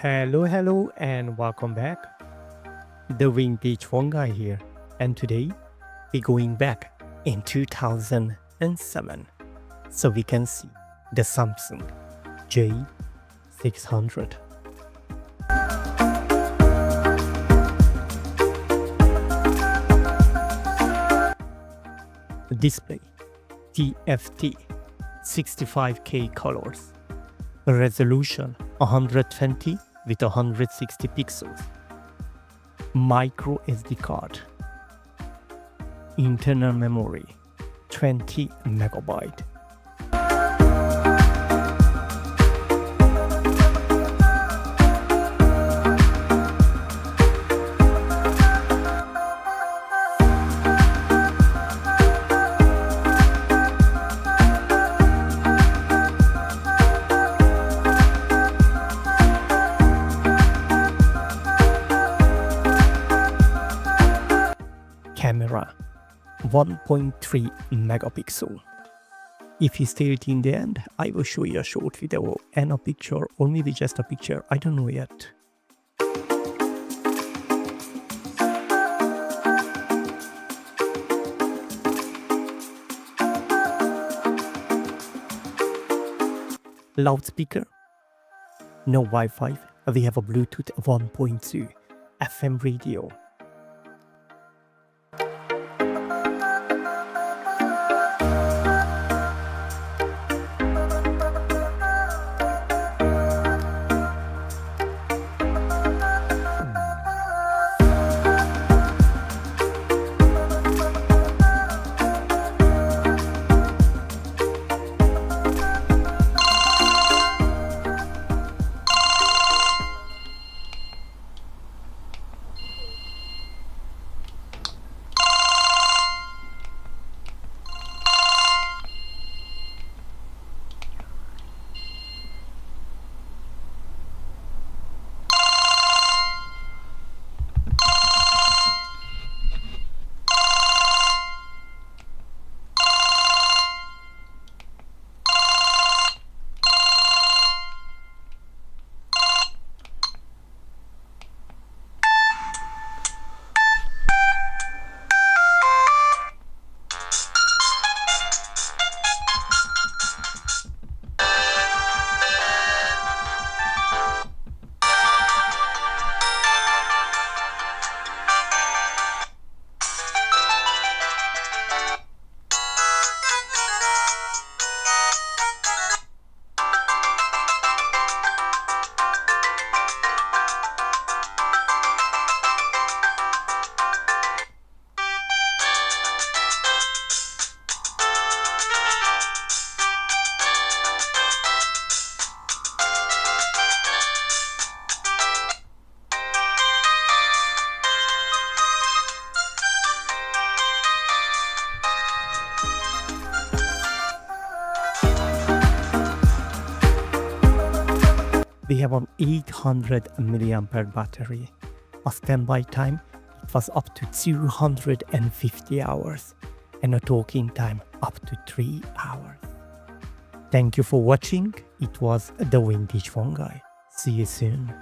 Hello, and welcome back. The Vintage Phone Guy here, and today we're going back in 2007 so we can see the Samsung J600. Display TFT 65K colors, resolution 120 with 160 pixels, micro SD card, internal memory 20 megabyte. Camera 1.3 megapixel. If you stay till the end, I will show you a short video and a picture, or maybe just a picture, I don't know yet. Loudspeaker, no Wi-Fi, we have a Bluetooth 1.2, FM radio. We have an 800 milliampere battery. A standby time, it was up to 250 hours, and a talking time up to 3 hours. Thank you for watching. It was the Vintage Phone Guy. See you soon.